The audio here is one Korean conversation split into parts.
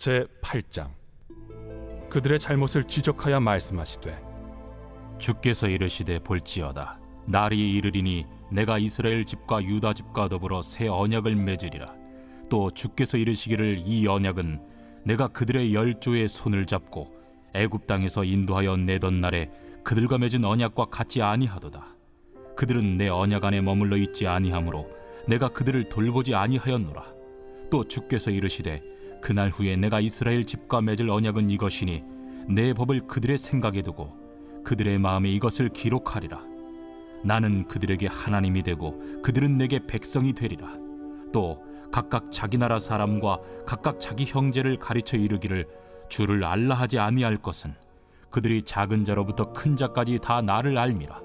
제8장. 그들의 잘못을 지적하여 말씀하시되 주께서 이르시되 볼지어다 날이 이르리니 내가 이스라엘 집과 유다 집과 더불어 새 언약을 맺으리라. 또 주께서 이르시기를 이 언약은 내가 그들의 열조의 손을 잡고 애굽 땅에서 인도하여 내던 날에 그들과 맺은 언약과 같지 아니하도다. 그들은 내 언약 안에 머물러 있지 아니하므로 내가 그들을 돌보지 아니하였노라. 또 주께서 이르시되 그날 후에 내가 이스라엘 집과 맺을 언약은 이것이니 내 법을 그들의 생각에 두고 그들의 마음에 이것을 기록하리라. 나는 그들에게 하나님이 되고 그들은 내게 백성이 되리라. 또 각각 자기 나라 사람과 각각 자기 형제를 가르쳐 이르기를 주를 알라 하지 아니할 것은 그들이 작은 자로부터 큰 자까지 다 나를 알미라.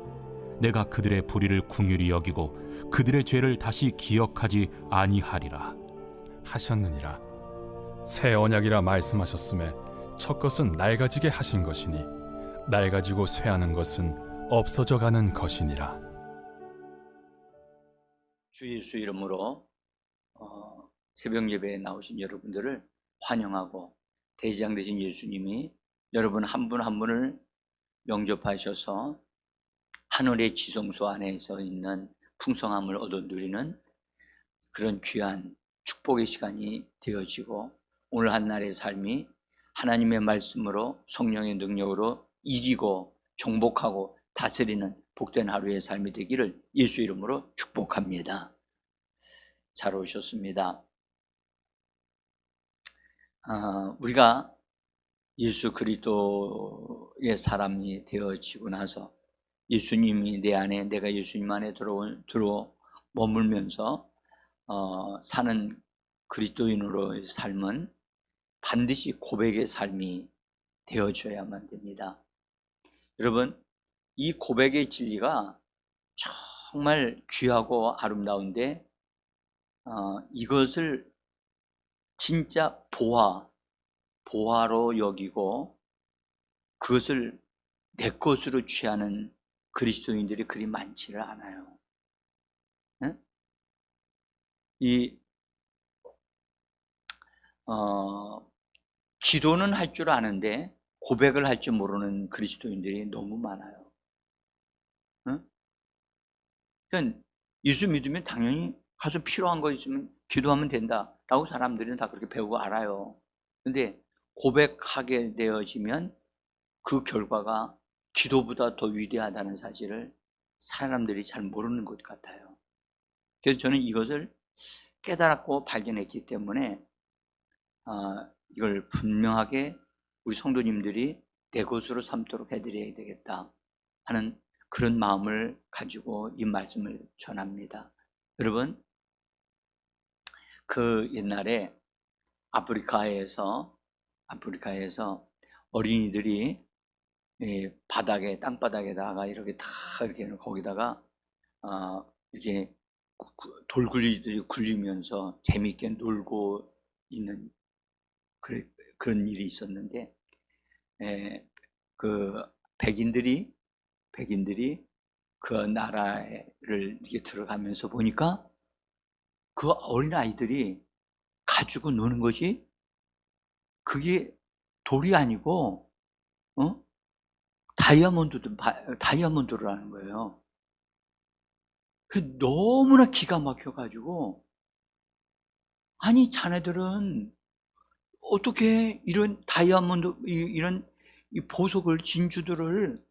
내가 그들의 불의를 긍휼히 여기고 그들의 죄를 다시 기억하지 아니하리라 하셨느니라. 새 언약이라 말씀하셨음에 첫 것은 낡아지게 하신 것이니 낡아지고 쇠하는 것은 없어져 가는 것이니라. 주 예수 이름으로 새벽 예배에 나오신 여러분들을 환영하고, 대제장 되신 예수님이 여러분 한 분 한 분을 영접하셔서 하늘의 지성소 안에서 있는 풍성함을 얻어 누리는 그런 귀한 축복의 시간이 되어지고, 오늘 한 날의 삶이 하나님의 말씀으로 성령의 능력으로 이기고 정복하고 다스리는 복된 하루의 삶이 되기를 예수 이름으로 축복합니다. 잘 오셨습니다. 우리가 예수 그리스도의 사람이 되어지고 나서 예수님이 내 안에, 내가 예수님 안에 들어 머물면서 사는 그리스도인으로의 삶은 반드시 고백의 삶이 되어줘야만 됩니다. 여러분, 이 고백의 진리가 정말 귀하고 아름다운데 이것을 진짜 보화로 여기고 그것을 내 것으로 취하는 그리스도인들이 그리 많지를 않아요. 네? 기도는 할 줄 아는데 고백을 할 줄 모르는 그리스도인들이 너무 많아요. 그러니까 예수 믿으면 당연히 가서 필요한 거 있으면 기도하면 된다라고 사람들은 다 그렇게 배우고 알아요. 근데 고백하게 되어지면 그 결과가 기도보다 더 위대하다는 사실을 사람들이 잘 모르는 것 같아요. 그래서 저는 이것을 깨달았고 발견했기 때문에 이걸 분명하게 우리 성도님들이 내 것으로 삼도록 해드려야 되겠다 하는 그런 마음을 가지고 이 말씀을 전합니다. 여러분, 그 옛날에 아프리카에서 어린이들이 땅바닥에다가 이렇게 다 이렇게 거기다가 이렇게 돌굴리들이 굴리면서 재미있게 놀고 있는 그런 일이 있었는데, 그 백인들이 그 나라를 이렇게 들어가면서 보니까 그 어린 아이들이 가지고 노는 것이 그게 돌이 아니고 다이아몬드라는 거예요. 너무나 기가 막혀가지고, 아니 자네들은 어떻게 이런 다이아몬드, 이런 이 보석을, 진주들을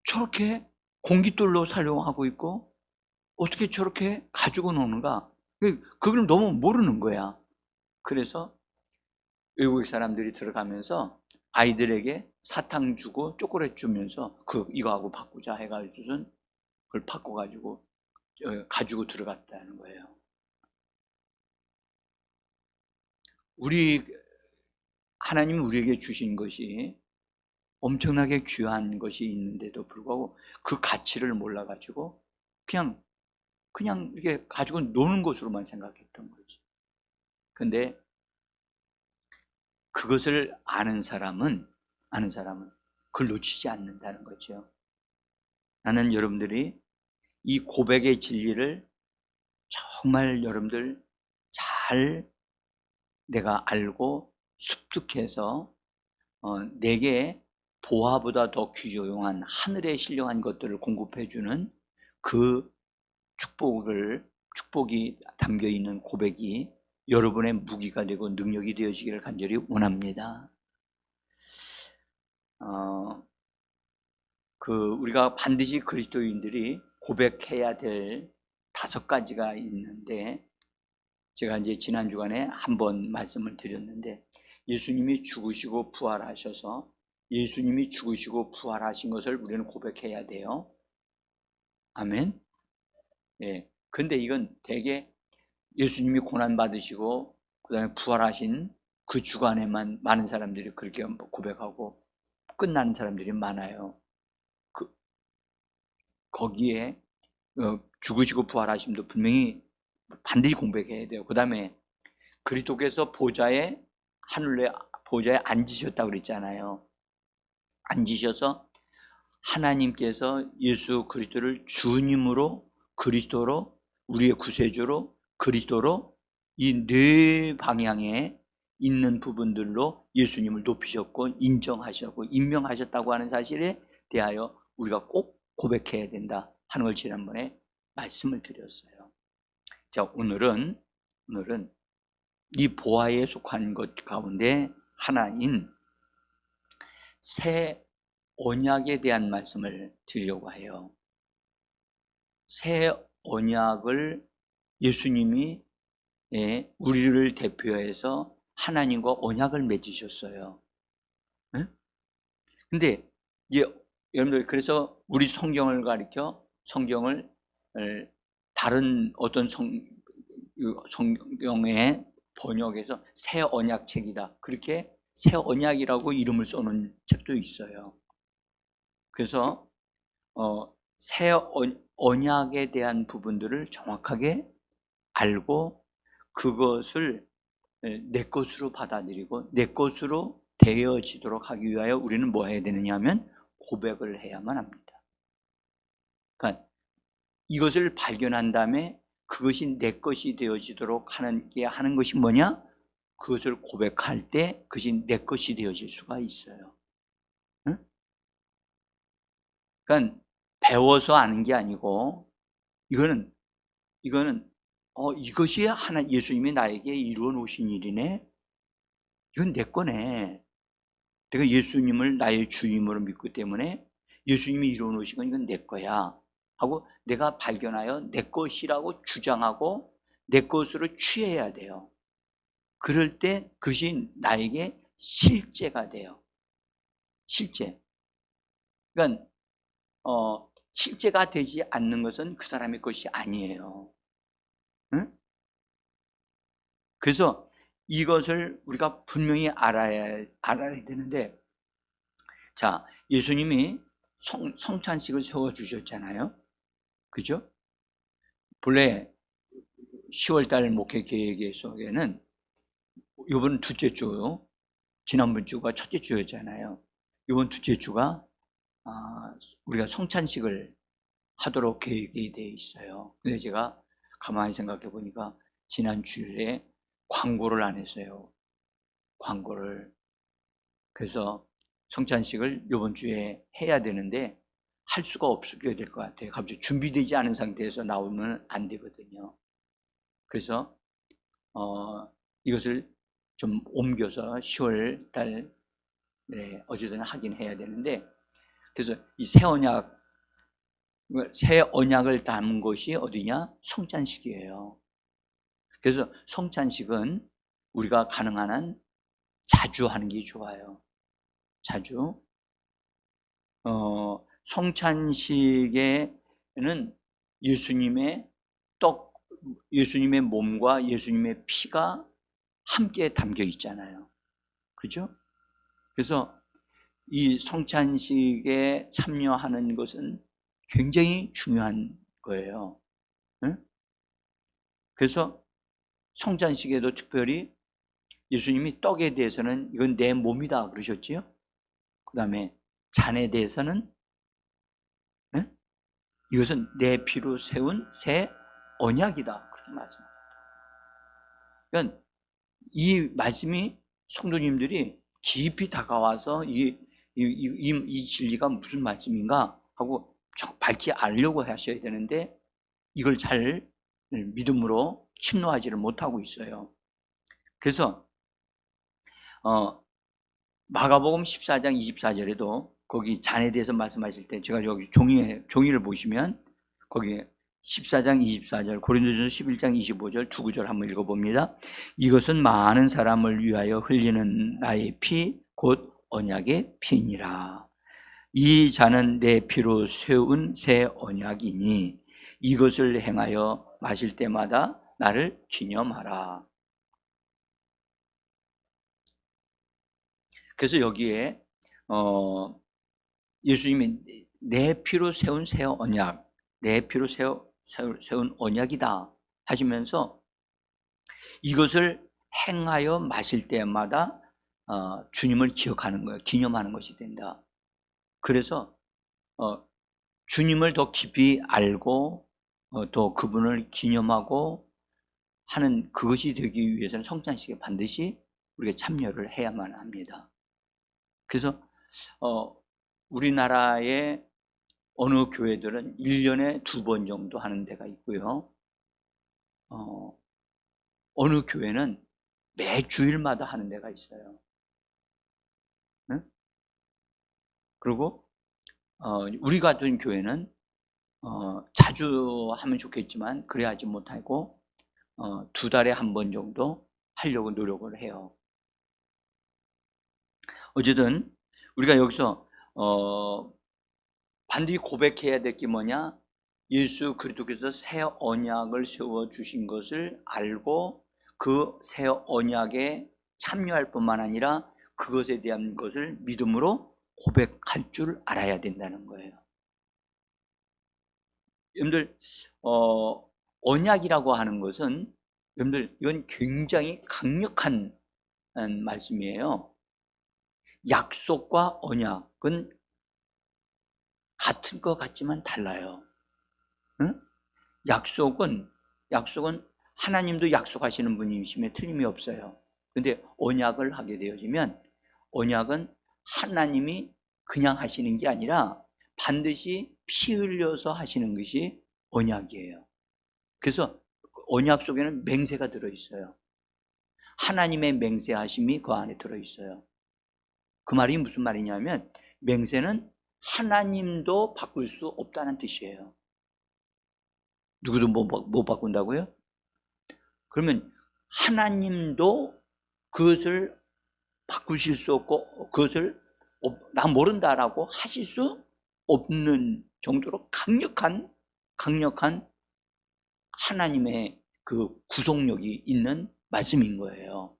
저렇게 공깃돌로 사용하고 있고 어떻게 저렇게 가지고 노는가? 그걸 너무 모르는 거야. 그래서 외국 사람들이 들어가면서 아이들에게 사탕 주고 초콜릿 주면서 이거하고 바꾸자 해가지고 그걸 바꿔가지고 가지고 들어갔다는 거예요. 하나님이 우리에게 주신 것이 엄청나게 귀한 것이 있는데도 불구하고 그 가치를 몰라가지고 그냥 이게 가지고 노는 것으로만 생각했던 거지. 근데 그것을 아는 사람은 그걸 놓치지 않는다는 거죠. 나는 여러분들이 이 고백의 진리를 정말 여러분들 잘 내가 알고 습득해서 내게 보화보다 더 귀중한 하늘에 신령한 것들을 공급해주는 그 축복이 담겨 있는 고백이 여러분의 무기가 되고 능력이 되어지기를 간절히 원합니다. 우리가 반드시 그리스도인들이 고백해야 될 5가지가 있는데, 제가 이제 지난 주간에 한번 말씀을 드렸는데, 예수님이 죽으시고 부활하셔서 예수님이 죽으시고 부활하신 것을 우리는 고백해야 돼요. 아멘. 예. 근데 이건 되게 예수님이 고난 받으시고 그다음에 부활하신 그 주간에만 많은 사람들이 그렇게 고백하고 끝나는 사람들이 많아요. 거기에 죽으시고 부활하심도 분명히 반드시 고백해야 돼요. 그다음에 그리스도께서 하늘의 보좌에 앉으셨다고 그랬잖아요. 앉으셔서 하나님께서 예수 그리스도를 주님으로, 그리스도로, 우리의 구세주로, 그리스도로 이 네 방향에 있는 부분들로 예수님을 높이셨고 인정하셨고 임명하셨다고 하는 사실에 대하여 우리가 꼭 고백해야 된다 하는 걸 지난번에 말씀을 드렸어요. 자, 오늘은 이 보화에 속한 것 가운데 하나인 새 언약에 대한 말씀을 드리려고 해요. 새 언약을 예수님이 우리를 대표해서 하나님과 언약을 맺으셨어요. 근데 여러분들, 그래서 우리 성경을 가리켜 성경을 다른 어떤 성경의 번역에서 새 언약책이다, 그렇게 새 언약이라고 이름을 써놓은 책도 있어요. 그래서 새 언약에 대한 부분들을 정확하게 알고 그것을 내 것으로 받아들이고 내 것으로 되어지도록 하기 위하여 우리는 뭐 해야 되느냐 하면 고백을 해야만 합니다. 그러니까 이것을 발견한 다음에 그것이 내 것이 되어지도록 하는 것이 뭐냐? 그것을 고백할 때 그것이 내 것이 되어질 수가 있어요. 응? 그러니까 배워서 아는 게 아니고 이거는 이것이 예수님이 나에게 이루어 놓으신 일이네. 이건 내 거네. 내가 예수님을 나의 주님으로 믿기 때문에 예수님이 이루어 놓으신 건 이건 내 거야 하고 내가 발견하여 내 것이라고 주장하고 내 것으로 취해야 돼요. 그럴 때 그것이 나에게 실제가 돼요. 실제. 그러니까 실제가 되지 않는 것은 그 사람의 것이 아니에요. 응? 그래서 이것을 우리가 분명히 알아야 되는데, 자, 예수님이 성찬식을 세워주셨잖아요. 그죠? 본래 10월달 목회 계획 속에는 이번 둘째 주, 지난번 주가 첫째 주였잖아요. 이번 둘째 주가 우리가 성찬식을 하도록 계획이 되어 있어요. 근데 제가 가만히 생각해 보니까 지난 주일에 광고를 안 했어요. 광고를. 그래서 성찬식을 이번 주에 해야 되는데 할 수가 없게 될 것 같아요. 갑자기 준비되지 않은 상태에서 나오면 안 되거든요. 그래서 이것을 좀 옮겨서 10월 달 어쨌든 하긴 해야 되는데, 그래서 이 새 언약을 담은 것이 어디냐? 성찬식이에요. 그래서 성찬식은 우리가 가능한 한 자주 하는 게 좋아요. 자주. 성찬식에는 예수님의 예수님의 몸과 예수님의 피가 함께 담겨 있잖아요. 그죠? 그래서 이 성찬식에 참여하는 것은 굉장히 중요한 거예요. 응? 그래서 성찬식에도 특별히 예수님이 떡에 대해서는 이건 내 몸이다 그러셨지요. 그 다음에 잔에 대해서는 이것은 내 피로 세운 새 언약이다 그렇게 말씀합니다. 그러니까 이 말씀이 성도님들이 깊이 다가와서 이 진리가 무슨 말씀인가 하고 밝히 알려고 하셔야 되는데 이걸 잘 믿음으로 침노하지를 못하고 있어요. 그래서 마가복음 14장 24절에도 거기 잔에 대해서 말씀하실 때 제가 여기 종이를 보시면 거기 14장 24절, 고린도전서 11장 25절 두 구절 한번 읽어봅니다. 이것은 많은 사람을 위하여 흘리는 나의 피, 곧 언약의 피니라. 이 잔은 내 피로 세운 새 언약이니 이것을 행하여 마실 때마다 나를 기념하라. 그래서 여기에 예수님이 내 피로 세운 새 언약, 내 피로 세운 언약이다 하시면서 이것을 행하여 마실 때마다 주님을 기억하는 거예요. 기념하는 것이 된다. 그래서 주님을 더 깊이 알고 또 그분을 기념하고 하는 그것이 되기 위해서는 성찬식에 반드시 우리가 참여를 해야만 합니다. 그래서 우리나라의 어느 교회들은 1년에 2번 정도 하는 데가 있고요. 어느 교회는 매 주일마다 하는 데가 있어요. 응? 그리고 우리 같은 교회는 자주 하면 좋겠지만 그래야 하지 못하고 2달에 한 번 정도 하려고 노력을 해요. 어쨌든 우리가 여기서 반드시 고백해야 될 게 뭐냐? 예수 그리스도께서 새 언약을 세워주신 것을 알고 그 새 언약에 참여할 뿐만 아니라 그것에 대한 것을 믿음으로 고백할 줄 알아야 된다는 거예요. 여러분들 언약이라고 하는 것은 여러분들 이건 굉장히 강력한 말씀이에요. 약속과 언약은 같은 것 같지만 달라요. 응? 약속은 하나님도 약속하시는 분이심에 틀림이 없어요. 근데 언약을 하게 되어지면 언약은 하나님이 그냥 하시는 게 아니라 반드시 피 흘려서 하시는 것이 언약이에요. 그래서 언약 속에는 맹세가 들어있어요. 하나님의 맹세하심이 그 안에 들어있어요. 그 말이 무슨 말이냐면 맹세는 하나님도 바꿀 수 없다는 뜻이에요. 누구도 못 바꾼다고요? 그러면 하나님도 그것을 바꾸실 수 없고 그것을 나 모른다라고 하실 수 없는 정도로 강력한 하나님의 그 구속력이 있는 말씀인 거예요.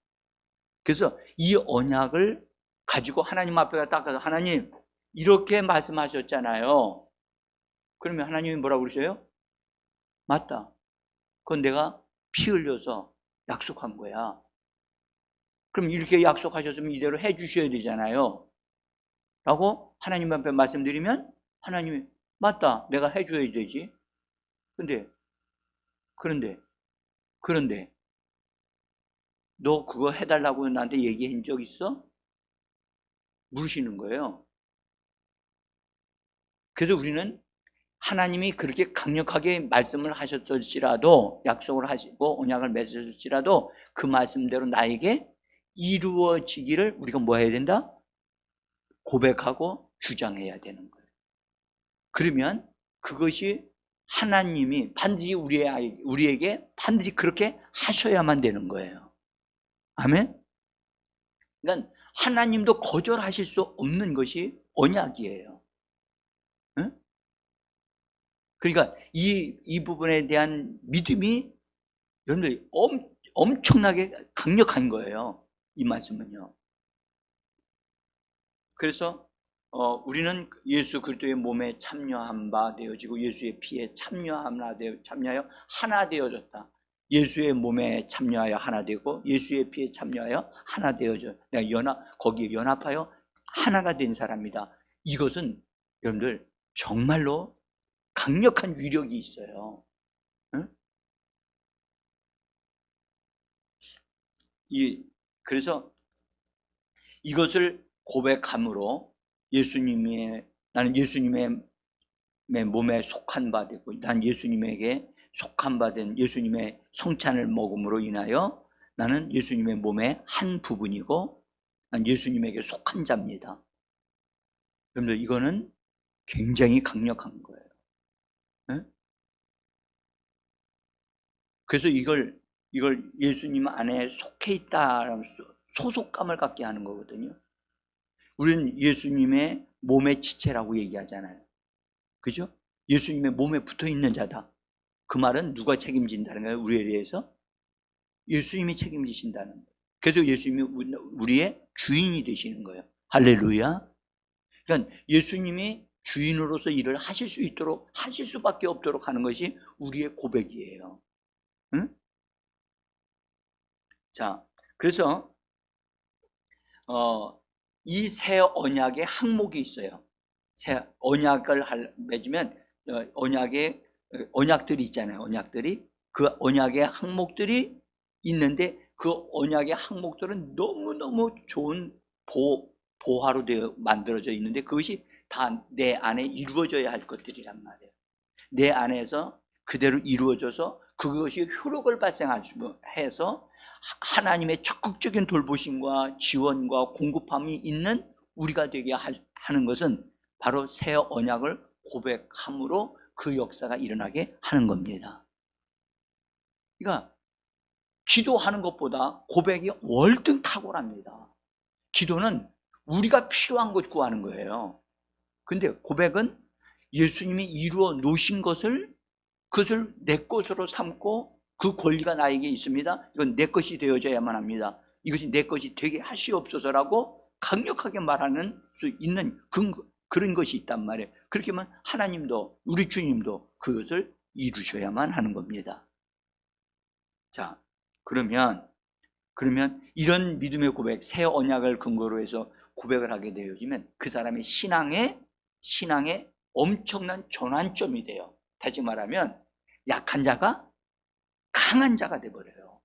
그래서 이 언약을 가지고 하나님 앞에 딱 가서 하나님 이렇게 말씀하셨잖아요. 그러면 하나님이 뭐라고 그러셔요? 맞다. 그건 내가 피 흘려서 약속한 거야. 그럼 이렇게 약속하셨으면 이대로 해 주셔야 되잖아요. 라고 하나님 앞에 말씀드리면 하나님이 맞다. 내가 해 줘야 되지. 그런데 너 그거 해달라고 나한테 얘기한 적 있어? 물으시는 거예요. 그래서 우리는 하나님이 그렇게 강력하게 말씀을 하셨을지라도 약속을 하시고 언약을 맺으실지라도 그 말씀대로 나에게 이루어지기를 우리가 뭐 해야 된다? 고백하고 주장해야 되는 거예요. 그러면 그것이 하나님이 반드시 우리에게 반드시 그렇게 하셔야만 되는 거예요. 아멘? 그러니까 하나님도 거절하실 수 없는 것이 언약이에요. 응? 그러니까 이 부분에 대한 믿음이 여러분들 엄청나게 강력한 거예요. 이 말씀은요. 그래서 우리는 예수 그리스도의 몸에 참여한 바 되어지고 예수의 피에 참여하여 하나 되어졌다. 예수의 몸에 참여하여 하나 되고 예수의 피에 참여하여 하나 되어져. 내가 거기에 연합하여 하나가 된 사람이다. 이것은 여러분들 정말로 강력한 위력이 있어요. 응? 그래서 이것을 고백함으로 나는 예수님의 몸에 속한 바 되고 난 예수님에게 속한 바 된 예수님의 성찬을 먹음으로 인하여 나는 예수님의 몸의 한 부분이고 난 예수님에게 속한 자입니다. 여러분들 이거는 굉장히 강력한 거예요. 네? 그래서 이걸 예수님 안에 속해 있다라는 소속감을 갖게 하는 거거든요. 우리는 예수님의 몸의 지체라고 얘기하잖아요. 그죠? 예수님의 몸에 붙어 있는 자다. 그 말은 누가 책임진다는 거예요? 우리에 대해서? 예수님이 책임지신다는 거예요. 그래서 예수님이 우리의 주인이 되시는 거예요. 할렐루야. 그러니까 예수님이 주인으로서 일을 하실 수 있도록, 하실 수밖에 없도록 하는 것이 우리의 고백이에요. 응? 자, 그래서 이 새 언약의 항목이 있어요. 새 언약을 맺으면 언약들이 있잖아요. 언약들이 그 언약의 항목들이 있는데 그 언약의 항목들은 너무너무 좋은 보화로 만들어져 있는데 그것이 다 내 안에 이루어져야 할 것들이란 말이에요. 내 안에서 그대로 이루어져서 그것이 효력을 발생해서 하나님의 적극적인 돌보심과 지원과 공급함이 있는 우리가 되게 하는 것은 바로 새 언약을 고백함으로 그 역사가 일어나게 하는 겁니다. 그러니까 기도하는 것보다 고백이 월등 탁월합니다. 기도는 우리가 필요한 것 구하는 거예요. 근데 고백은 예수님이 이루어 놓으신 그것을 내 것으로 삼고 그 권리가 나에게 있습니다. 이건 내 것이 되어져야만 합니다. 이것이 내 것이 되게 하시옵소서라고 강력하게 말하는 수 있는 그런 것이 있단 말이에요. 그렇게 하면 하나님도 우리 주님도 그것을 이루셔야만 하는 겁니다. 자, 그러면 이런 믿음의 고백, 새 언약을 근거로 해서 고백을 하게 되어지면 그 사람의 신앙의 엄청난 전환점이 돼요. 다시 말하면 약한 자가 강한 자가 돼버려요.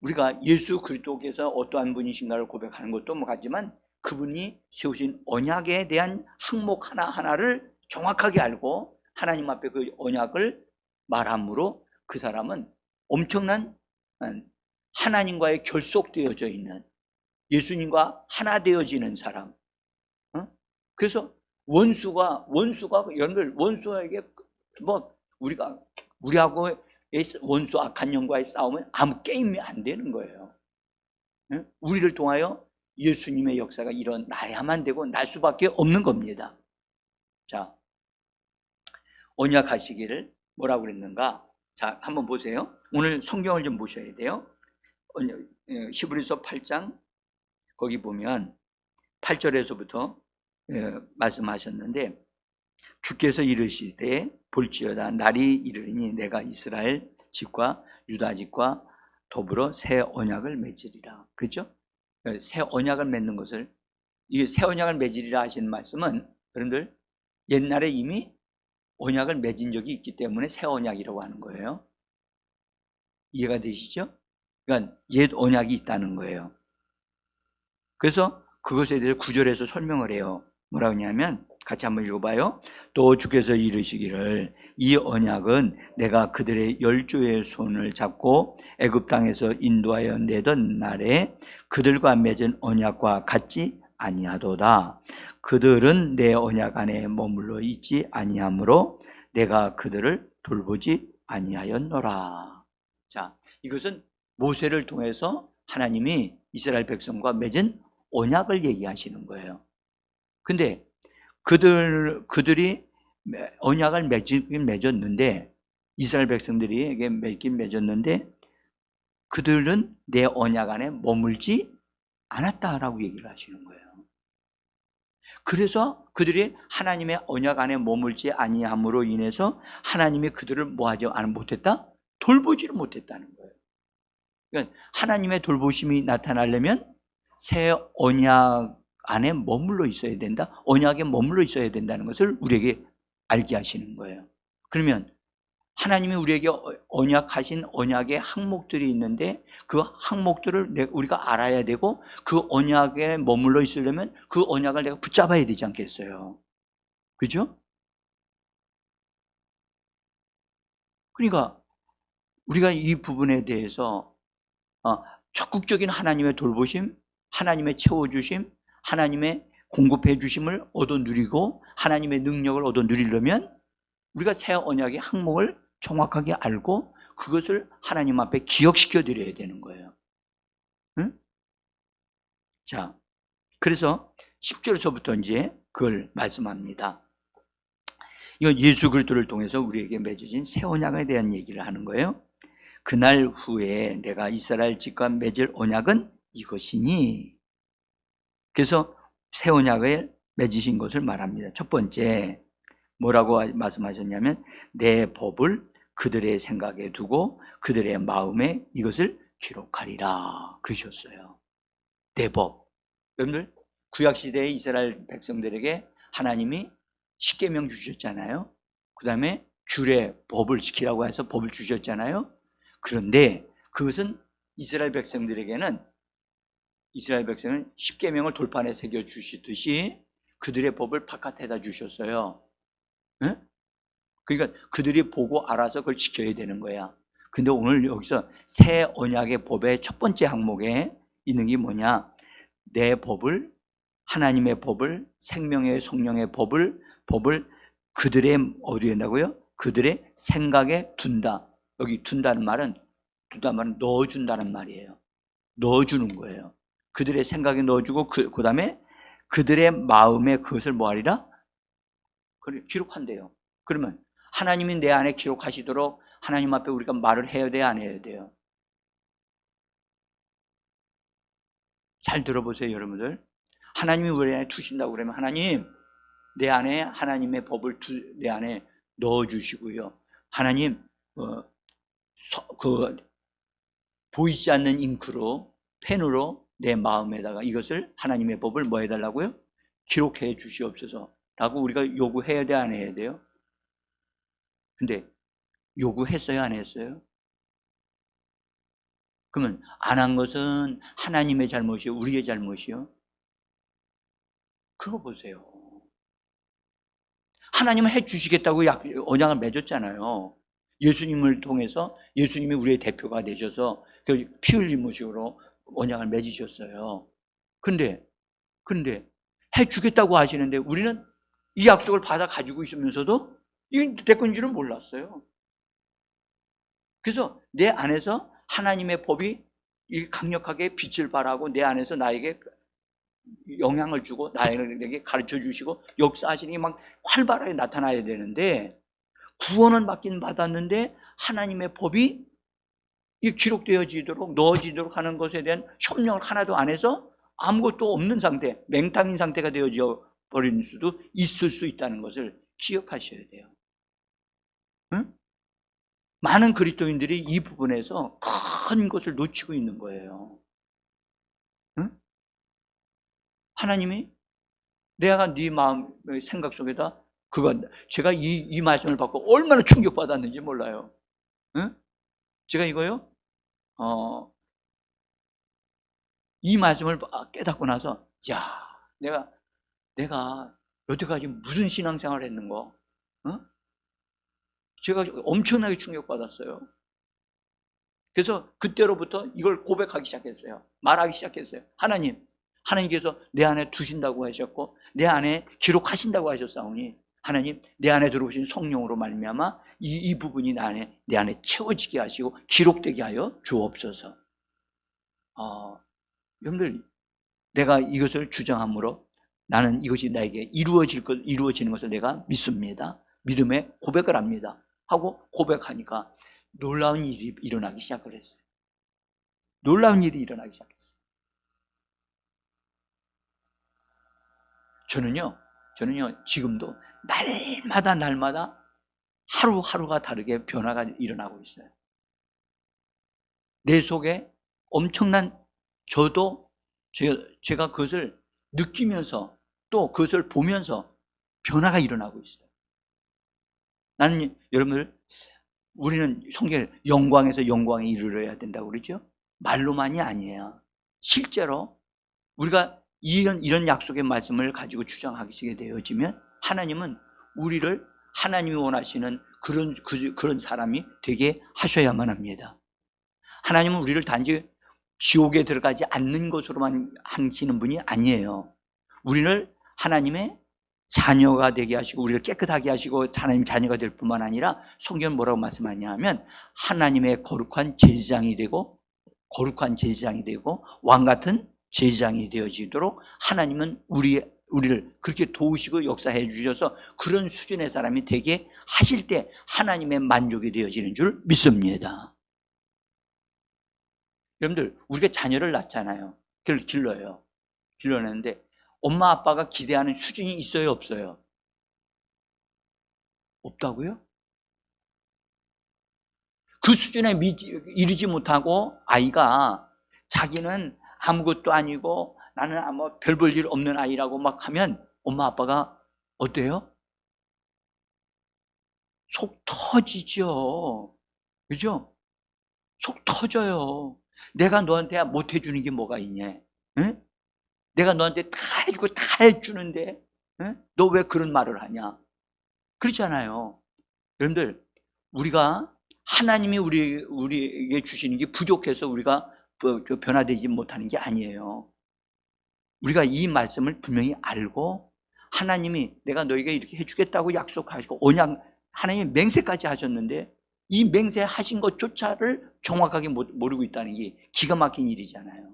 우리가 예수 그리스도께서 어떠한 분이신가를 고백하는 것도 같지만 그분이 세우신 언약에 대한 항목 하나하나를 정확하게 알고 하나님 앞에 그 언약을 말함으로 그 사람은 엄청난 하나님과의 결속되어져 있는 예수님과 하나 되어지는 사람. 그래서 원수에게 우리하고 원수 악한 영과의 싸움은 아무 게임이 안 되는 거예요. 우리를 통하여 예수님의 역사가 일어나야만 되고 날 수밖에 없는 겁니다. 자, 언약하시기를 뭐라고 그랬는가? 자, 한번 보세요. 오늘 성경을 좀 보셔야 돼요. 히브리서 8장 거기 보면 8절에서부터 말씀하셨는데 주께서 이르시되 볼지어다 날이 이르리니 내가 이스라엘 집과 유다 집과 더불어 새 언약을 맺으리라. 그렇죠? 새 언약을 맺는 것을 이 새 언약을 맺으리라 하시는 말씀은 여러분들 옛날에 이미 언약을 맺은 적이 있기 때문에 새 언약이라고 하는 거예요. 이해가 되시죠? 그러니까 옛 언약이 있다는 거예요. 그래서 그것에 대해서 9절에서 설명을 해요. 뭐라고 하냐면 같이 한번 읽어봐요. 또 주께서 이르시기를 이 언약은 내가 그들의 열조의 손을 잡고 애굽 땅에서 인도하여 내던 날에 그들과 맺은 언약과 같지 아니하도다. 그들은 내 언약 안에 머물러 있지 아니하므로 내가 그들을 돌보지 아니하였노라. 자, 이것은 모세를 통해서 하나님이 이스라엘 백성과 맺은 언약을 얘기하시는 거예요. 근데 그들이 언약을 맺었는데 이스라엘 백성들에게 맺었는데 그들은 내 언약 안에 머물지 않았다라고 얘기를 하시는 거예요. 그래서 그들이 하나님의 언약 안에 머물지 아니함으로 인해서 하나님이 그들을 뭐하지 못했다? 돌보지를 못했다는 거예요. 그러니까 하나님의 돌보심이 나타나려면 새 언약 안에 머물러 있어야 된다. 언약에 머물러 있어야 된다는 것을 우리에게 알게 하시는 거예요. 그러면 하나님이 우리에게 언약하신 언약의 항목들이 있는데 그 항목들을 우리가 알아야 되고 그 언약에 머물러 있으려면 그 언약을 내가 붙잡아야 되지 않겠어요? 그죠? 그러니까 우리가 이 부분에 대해서 적극적인 하나님의 돌보심, 하나님의 채워주심, 하나님의 공급해 주심을 얻어 누리고 하나님의 능력을 얻어 누리려면 우리가 새 언약의 항목을 정확하게 알고 그것을 하나님 앞에 기억시켜 드려야 되는 거예요. 응? 자, 그래서 10절에서부터 이제 그걸 말씀합니다. 이거 예수 그리스도를 통해서 우리에게 맺어진 새 언약에 대한 얘기를 하는 거예요. 그날 후에 내가 이스라엘 집과 맺을 언약은 이것이니. 그래서 새 언약을 맺으신 것을 말합니다. 첫 번째 뭐라고 말씀하셨냐면 내 법을 그들의 생각에 두고 그들의 마음에 이것을 기록하리라 그러셨어요. 내 법. 여러분들 구약시대에 이스라엘 백성들에게 하나님이 십계명 주셨잖아요. 그 다음에 규례, 법을 지키라고 해서 법을 주셨잖아요. 그런데 그것은 이스라엘 백성은 십계명을 돌판에 새겨 주시듯이 그들의 법을 바깥에다 주셨어요. 응? 그러니까 그들이 보고 알아서 그걸 지켜야 되는 거야. 근데 오늘 여기서 새 언약의 법의 첫 번째 항목에 있는 게 뭐냐? 내 법을, 하나님의 법을, 생명의 성령의 법을 그들의 어디에 한다고요? 그들의 생각에 둔다. 여기 둔다는 말은 넣어준다는 말이에요. 넣어주는 거예요. 그들의 생각에 넣어주고 그 다음에 그들의 마음에 그것을 뭐하리라? 기록한대요. 그러면 하나님이 내 안에 기록하시도록 하나님 앞에 우리가 말을 해야 돼요, 안 해야 돼요? 잘 들어보세요, 여러분들. 하나님이 우리 안에 두신다고 그러면 하나님, 내 안에 하나님의 법을 내 안에 넣어주시고요. 하나님, 보이지 않는 잉크로, 펜으로 내 마음에다가 이것을 하나님의 법을 뭐 해달라고요? 기록해 주시옵소서 라고 우리가 요구해야 돼, 안 해야 돼요? 근데 요구했어요, 안 했어요? 그러면 안 한 것은 하나님의 잘못이요, 우리의 잘못이요? 그거 보세요. 하나님은 해주시겠다고 언약을 맺었잖아요. 예수님을 통해서 예수님이 우리의 대표가 되셔서 피 흘림으로 언약을 맺으셨어요. 근데 해주겠다고 하시는데 우리는 이 약속을 받아 가지고 있으면서도 이게 내 건지는 몰랐어요. 그래서 내 안에서 하나님의 법이 강력하게 빛을 발하고 내 안에서 나에게 영향을 주고 나에게 가르쳐 주시고 역사하시는 게 막 활발하게 나타나야 되는데 구원은 받긴 받았는데 하나님의 법이 기록되어지도록 넣어지도록 하는 것에 대한 협력을 하나도 안 해서 아무것도 없는 상태, 맹탕인 상태가 되어져 버리는 수도 있을 수 있다는 것을 기억하셔야 돼요. 응? 많은 그리스도인들이 이 부분에서 큰 것을 놓치고 있는 거예요. 응? 하나님이 내가 네 마음 생각 속에다 제가 이 말씀을 받고 얼마나 충격받았는지 몰라요. 응? 제가 이거요 이 말씀을 깨닫고 나서 야 내가 여태까지 무슨 신앙생활을 했는가? 제가 엄청나게 충격받았어요. 그래서 그때로부터 이걸 고백하기 시작했어요. 말하기 시작했어요. 하나님께서 내 안에 두신다고 하셨고 내 안에 기록하신다고 하셨사오니 하나님 내 안에 들어오신 성령으로 말미암아 이 부분이 내 안에 채워지게 하시고 기록되게 하여 주옵소서. 여러분들 내가 이것을 주장함으로 나는 이것이 나에게 이루어지는 것을 내가 믿습니다. 믿음에 고백을 합니다. 하고 고백하니까 놀라운 일이 일어나기 시작을 했어요. 놀라운 일이 일어나기 시작했어요. 저는요 지금도 날마다 하루하루가 다르게 변화가 일어나고 있어요. 내 속에 엄청난 저도 제가 그것을 느끼면서 또 그것을 보면서 변화가 일어나고 있어요. 나는 여러분들 우리는 성경에 영광에서 영광에 이르러야 된다고 그러죠. 말로만이 아니에요. 실제로 우리가 이런 약속의 말씀을 가지고 주장하시게 되어지면 하나님은 우리를 하나님이 원하시는 그런 사람이 되게 하셔야만 합니다. 하나님은 우리를 단지 지옥에 들어가지 않는 것으로만 하시는 분이 아니에요. 우리를 하나님의 자녀가 되게 하시고 우리를 깨끗하게 하시고 하나님 자녀가 될 뿐만 아니라 성경은 뭐라고 말씀하냐면 하나님의 거룩한 제사장이 되고 왕같은 제사장이 되어지도록 하나님은 우리를 그렇게 도우시고 역사해 주셔서 그런 수준의 사람이 되게 하실 때 하나님의 만족이 되어지는 줄 믿습니다. 여러분들, 우리가 자녀를 낳잖아요. 그걸 길러내는데 엄마 아빠가 기대하는 수준이 있어요, 없어요? 없다고요? 그 수준에 이르지 못하고 아이가 자기는 아무것도 아니고 나는 아무 별 볼 일 없는 아이라고 막 하면 엄마 아빠가 어때요? 속 터지죠. 그죠? 속 터져요. 내가 너한테 못 해주는 게 뭐가 있냐? 응? 내가 너한테 다 해주고 다 해주는데 응? 너 왜 그런 말을 하냐? 그렇잖아요. 여러분들, 우리가 하나님이 우리에게 주시는 게 부족해서 우리가 변화되지 못하는 게 아니에요. 우리가 이 말씀을 분명히 알고 하나님이 내가 너에게 이렇게 해주겠다고 약속하시고 언약, 하나님이 맹세까지 하셨는데 이 맹세하신 것조차를 정확하게 모르고 있다는 게 기가 막힌 일이잖아요.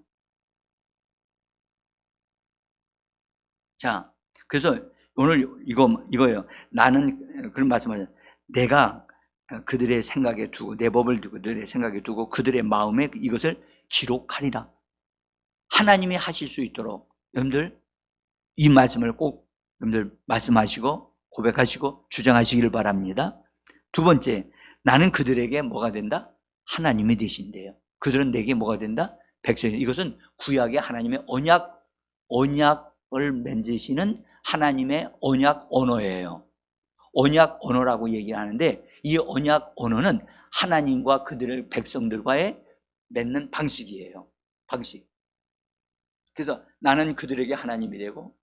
자, 그래서 오늘 이거예요. 나는 그런 말씀하잖아요. 내가 그들의 생각에 두고 내 법을 두고 그들의 생각에 두고 그들의 마음에 이것을 기록하리라. 하나님이 하실 수 있도록 여러분들 이 말씀을 꼭 여러분들 말씀하시고 고백하시고 주장하시기를 바랍니다. 두 번째, 나는 그들에게 뭐가 된다? 하나님이 되신대요. 그들은 내게 뭐가 된다? 백성이. 이것은 구약의 하나님의 언약을 맺으시는 하나님의 언약 언어예요. 언약 언어라고 얘기하는데 이 언약 언어는 하나님과 그들의 백성들과의 맺는 방식이에요. 방식. 그래서 나는 그들에게 하나님이 되고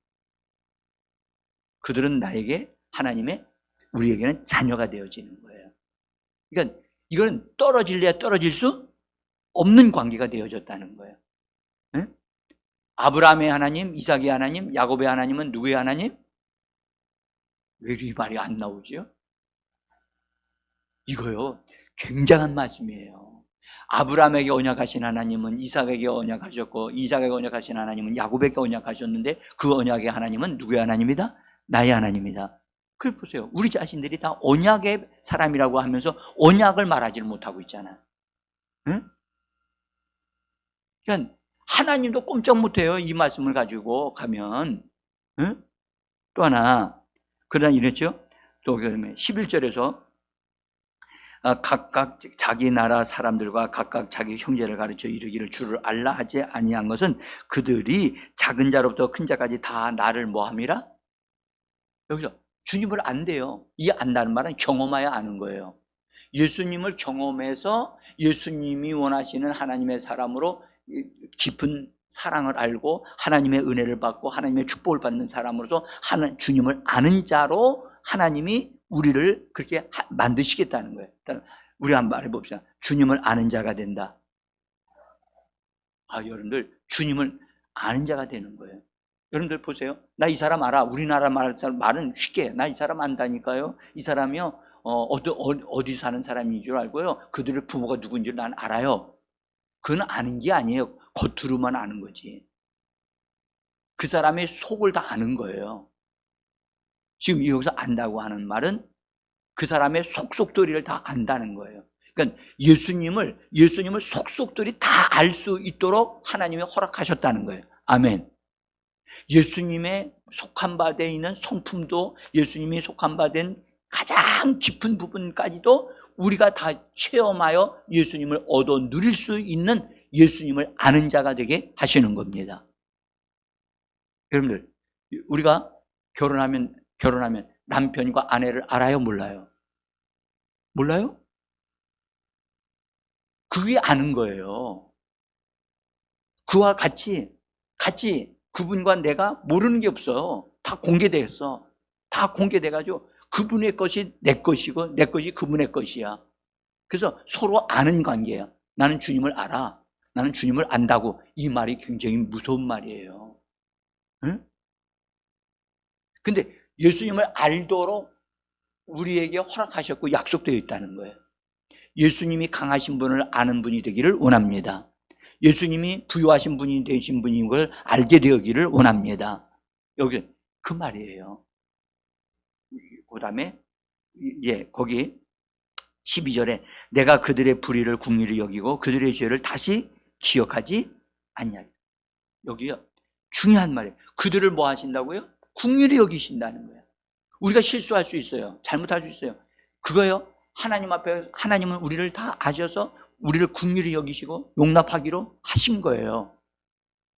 그들은 나에게 하나님의 우리에게는 자녀가 되어지는 거예요. 그러니까 이건 떨어질래야 떨어질 수 없는 관계가 되어졌다는 거예요. 응? 아브라함의 하나님, 이삭의 하나님, 야곱의 하나님은 누구의 하나님? 왜 이 말이 안 나오죠? 이거요, 굉장한 말씀이에요. 아브라함에게 언약하신 하나님은 이삭에게 언약하셨고 이삭에게 언약하신 하나님은 야곱에게 언약하셨는데 그 언약의 하나님은 누구의 하나님이다? 나의 하나님이다. 그걸 보세요. 우리 자신들이 다 언약의 사람이라고 하면서 언약을 말하지를 못하고 있잖아요. 응? 그러니까 하나님도 꼼짝 못해요. 이 말씀을 가지고 가면. 응? 또 하나, 그러나 이랬죠. 또 11절에서 각각 자기 나라 사람들과 각각 자기 형제를 가르쳐 이르기를 주를 알라 하지 아니한 것은 그들이 작은 자로부터 큰 자까지 다 나를 뭐함이라? 여기서 주님을 안대요. 이 안다는 말은 경험하여 아는 거예요. 예수님을 경험해서 예수님이 원하시는 하나님의 사람으로 깊은 사랑을 알고 하나님의 은혜를 받고 하나님의 축복을 받는 사람으로서 주님을 아는 자로 하나님이 우리를 그렇게 만드시겠다는 거예요. 일단 우리 한번 말해봅시다. 주님을 아는 자가 된다. 여러분들 주님을 아는 자가 되는 거예요. 여러분들 보세요. 나 이 사람 알아. 우리나라 말은 쉽게 나 이 사람 안다니까요. 이 사람이요 어디 사는 사람인 줄 알고요. 그들의 부모가 누군지 난 알아요. 그건 아는 게 아니에요. 겉으로만 아는 거지. 그 사람의 속을 다 아는 거예요. 지금 여기서 안다고 하는 말은 그 사람의 속속들이를 다 안다는 거예요. 그러니까 예수님을 속속들이 다 알 수 있도록 하나님이 허락하셨다는 거예요. 아멘. 예수님의 속한 바에 있는 성품도 예수님이 속한 바 된 가장 깊은 부분까지도 우리가 다 체험하여 예수님을 얻어 누릴 수 있는 예수님을 아는 자가 되게 하시는 겁니다. 여러분들, 우리가 결혼하면 남편과 아내를 알아요, 몰라요? 몰라요? 그게 아는 거예요. 그와 같이 그분과 내가 모르는 게 없어요. 다 공개됐어. 다 공개돼가지고 그분의 것이 내 것이고 내 것이 그분의 것이야. 그래서 서로 아는 관계야. 나는 주님을 알아. 나는 주님을 안다고. 이 말이 굉장히 무서운 말이에요. 응? 근데 예수님을 알도록 우리에게 허락하셨고 약속되어 있다는 거예요. 예수님이 강하신 분을 아는 분이 되기를 원합니다. 예수님이 부유하신 분이 되신 분인 걸 알게 되기를 원합니다. 여기 그 말이에요. 그 다음에 거기 12절에 내가 그들의 불의를 긍휼히 여기고 그들의 죄를 다시 기억하지 아니하리라. 여기요 중요한 말이에요. 그들을 뭐 하신다고요? 긍휼히 여기신다는 거예요. 우리가 실수할 수 있어요. 잘못할 수 있어요. 그거요 하나님 앞에 하나님은 우리를 다 아셔서 우리를 긍휼히 여기시고 용납하기로 하신 거예요.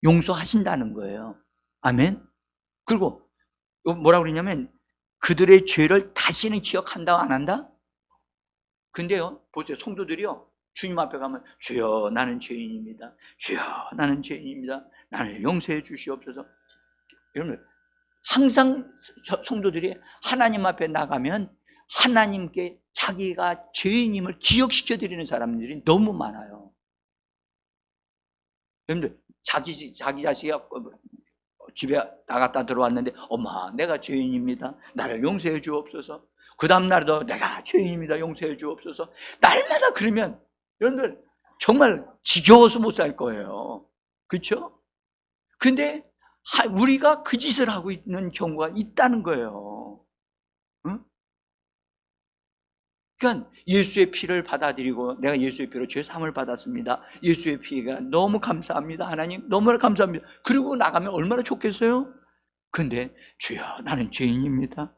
용서하신다는 거예요. 아멘. 그리고 뭐라고 그러냐면 그들의 죄를 다시는 기억한다 안 한다? 근데요 보세요, 성도들이요 주님 앞에 가면 주여 나는 죄인입니다. 주여 나는 죄인입니다. 나를 용서해 주시옵소서. 여러분 항상 성도들이 하나님 앞에 나가면 하나님께 자기가 죄인임을 기억시켜 드리는 사람들이 너무 많아요. 여러분들 자기 자식이 집에 나갔다 들어왔는데 엄마 내가 죄인입니다. 나를 용서해 주옵소서. 그 다음 날도 내가 죄인입니다. 용서해 주옵소서. 날마다 그러면 여러분들 정말 지겨워서 못 살 거예요. 그렇죠? 근데 우리가 그 짓을 하고 있는 경우가 있다는 거예요. 응? 그러니까 예수의 피를 받아들이고 내가 예수의 피로 죄 사함을 받았습니다. 예수의 피가 너무 감사합니다. 하나님 너무나 감사합니다. 그리고 나가면 얼마나 좋겠어요? 근데 주여 나는 죄인입니다.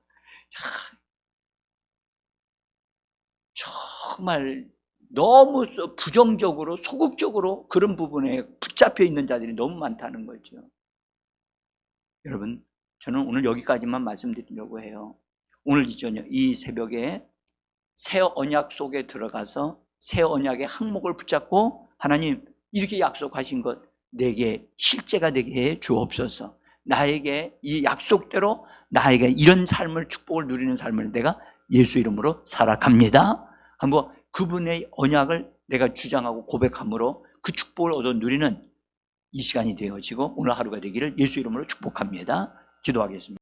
정말 너무 부정적으로 소극적으로 그런 부분에 붙잡혀 있는 자들이 너무 많다는 거죠. 여러분 저는 오늘 여기까지만 말씀드리려고 해요. 오늘 이 새벽에 새 언약 속에 들어가서 새 언약의 항목을 붙잡고 하나님 이렇게 약속하신 것 내게 실제가 되게 해 주옵소서. 나에게 이 약속대로 나에게 이런 삶을 축복을 누리는 삶을 내가 예수 이름으로 살아갑니다. 한번 그분의 언약을 내가 주장하고 고백함으로 그 축복을 얻어 누리는 이 시간이 되어지고 오늘 하루가 되기를 예수 이름으로 축복합니다. 기도하겠습니다.